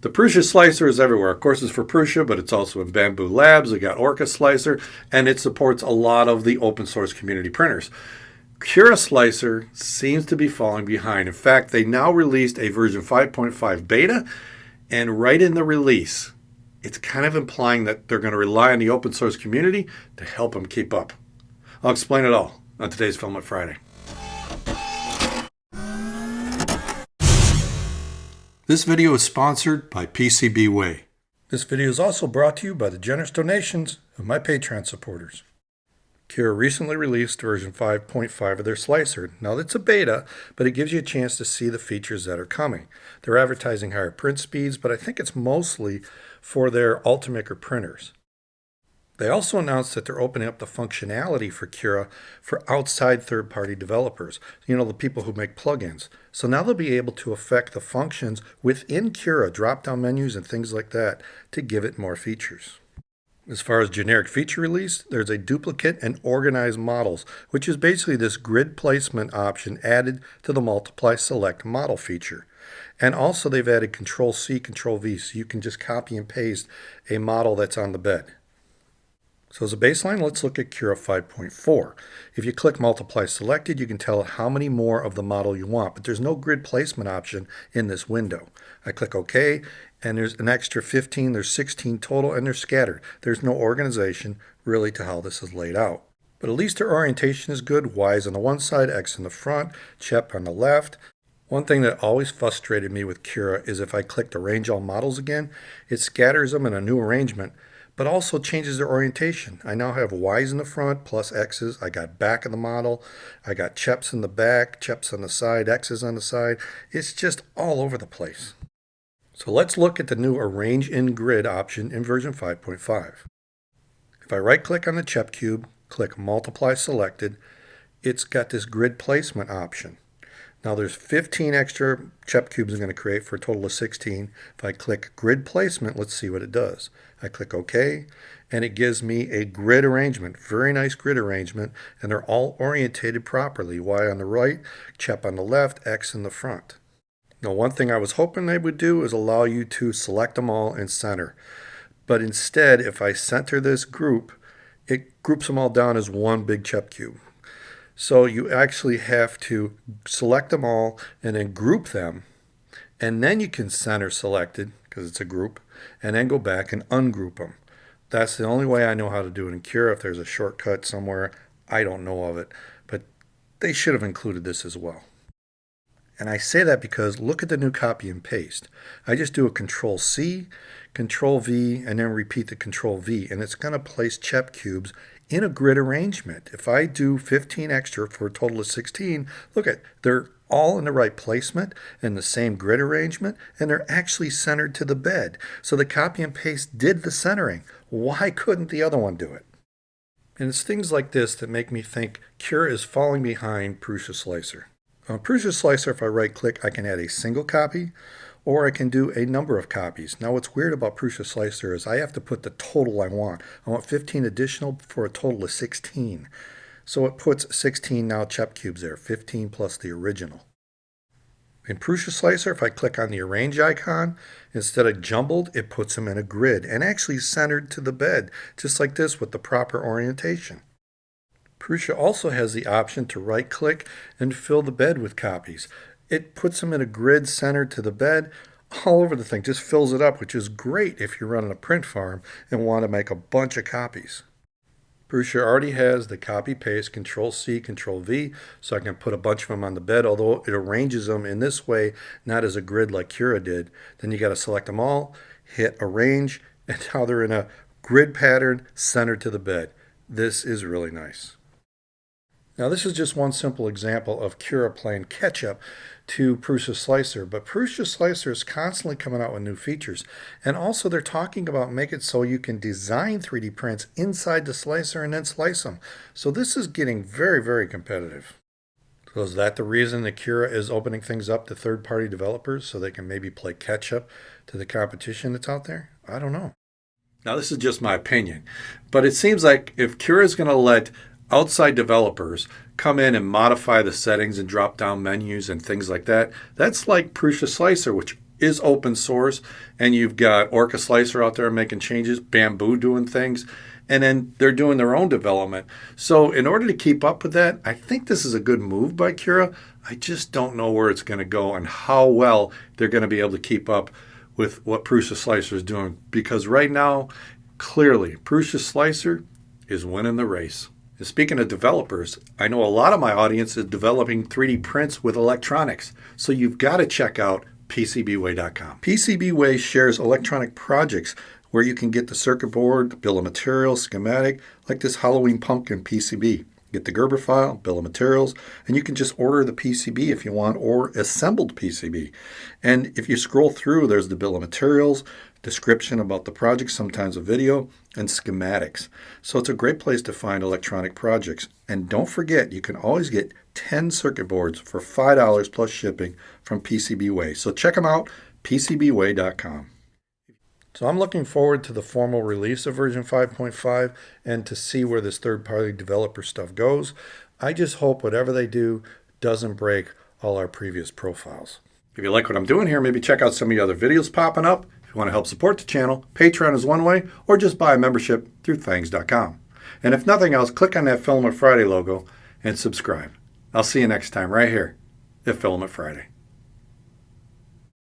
The Prusa Slicer is everywhere. Of course, it's for Prusa, but it's also in Bamboo Labs. We got Orca Slicer, and it supports a lot of the open source community printers. Cura Slicer seems to be falling behind. In fact, they now released a version 5.5 beta, and right in the release, it's kind of implying that they're going to rely on the open source community to help them keep up. I'll explain it all on today's Filament Friday. This video is sponsored by PCBWay. This video is also brought to you by the generous donations of my Patreon supporters. Cura recently released version 5.5 of their slicer. Now it's a beta, but it gives you a chance to see the features that are coming. They're advertising higher print speeds, but I think it's mostly for their Ultimaker printers. They also announced that they're opening up the functionality for Cura for outside third-party developers, the people who make plugins. So now they'll be able to affect the functions within Cura, drop-down menus and things like that, to give it more features. As far as generic feature release, there's a duplicate and organized models, which is basically this grid placement option added to the multiply select model feature. And also they've added Control-C, Control-V, so you can just copy and paste a model that's on the bed. So as a baseline, let's look at Cura 5.4. If you click Multiply Selected, you can tell it how many more of the model you want, but there's no grid placement option in this window. I click OK, and there's an extra 15, there's 16 total, and they're scattered. There's no organization really to how this is laid out. But at least their orientation is good. Y is on the one side, X in the front, CHEP on the left. One thing that always frustrated me with Cura is if I clicked Arrange All Models again, it scatters them in a new arrangement, but also changes their orientation. I now have Y's in the front plus X's. I got back of the model. I got CHEPs in the back, CHEPs on the side, X's on the side. It's just all over the place. So let's look at the new Arrange in Grid option in version 5.5. If I right-click on the CHEP cube, click Multiply Selected, it's got this grid placement option. Now there's 15 extra CHEP cubes I'm going to create for a total of 16. If I click Grid Placement, let's see what it does. I click OK, and it gives me a grid arrangement. Very nice grid arrangement, and they're all orientated properly. Y on the right, CHEP on the left, X in the front. Now one thing I was hoping they would do is allow you to select them all and center. But instead, if I center this group, it groups them all down as one big CHEP cube. So you actually have to select them all and then group them, and then you can center selected because it's a group, and then go back and ungroup them. That's the only way I know how to do it in Cura. If there's a shortcut somewhere, I don't know of it, but they should have included this as well. And I say that because look at the new copy and paste. I just do a Control-C, Control-V, and then repeat the Control-V, and it's going to place CHEP cubes in a grid arrangement. If I do 15 extra for a total of 16, look at, they're all in the right placement and the same grid arrangement, and they're actually centered to the bed. So the copy and paste did the centering. Why couldn't the other one do it? And it's things like this that make me think Cura is falling behind Prusa Slicer. On Prusa Slicer, if I right click, I can add a single copy, or I can do a number of copies. Now what's weird about Prusa Slicer is I have to put the total I want. I want 15 additional for a total of 16. So it puts 16 now CHEP cubes there, 15 plus the original. In Prusa Slicer, if I click on the Arrange icon, instead of jumbled, it puts them in a grid and actually centered to the bed, just like this with the proper orientation. Prusa also has the option to right-click and fill the bed with copies. It puts them in a grid centered to the bed, all over the thing, just fills it up, which is great if you're running a print farm and want to make a bunch of copies. Prusa already has the copy-paste, Control-C, Control-V, so I can put a bunch of them on the bed, although it arranges them in this way, not as a grid like Cura did. Then you got to select them all, hit Arrange, and now they're in a grid pattern centered to the bed. This is really nice. Now this is just one simple example of Cura playing catch-up to Prusa Slicer, but Prusa Slicer is constantly coming out with new features, and also they're talking about make it so you can design 3D prints inside the slicer and then slice them. So this is getting very, very competitive. So is that the reason that Cura is opening things up to third-party developers so they can maybe play catch-up to the competition that's out there? I don't know. Now this is just my opinion, but it seems like if Cura is going to let outside developers come in and modify the settings and drop down menus and things like that, that's like Prusa Slicer, which is open source, and you've got Orca Slicer out there making changes, Bamboo doing things, and then they're doing their own development. So in order to keep up with that, I think this is a good move by Cura. I just don't know where it's going to go and how well they're going to be able to keep up with what Prusa Slicer is doing, because right now, clearly, Prusa Slicer is winning the race. And speaking of developers, I know a lot of my audience is developing 3D prints with electronics, so you've got to check out PCBWay.com. PCBWay shares electronic projects where you can get the circuit board, bill of materials, schematic, like this Halloween pumpkin PCB. Get the Gerber file, bill of materials, and you can just order the PCB if you want, or assembled PCB. And if you scroll through, there's the bill of materials, description about the project, sometimes a video, and schematics. So it's a great place to find electronic projects. And don't forget, you can always get 10 circuit boards for $5 plus shipping from PCBWay. So check them out, PCBWay.com. So I'm looking forward to the formal release of version 5.5 and to see where this third-party developer stuff goes. I just hope whatever they do doesn't break all our previous profiles. If you like what I'm doing here, maybe check out some of the other videos popping up. If you want to help support the channel, Patreon is one way, or just buy a membership through thangs.com. And if nothing else, click on that Filament Friday logo and subscribe. I'll see you next time right here at Filament Friday.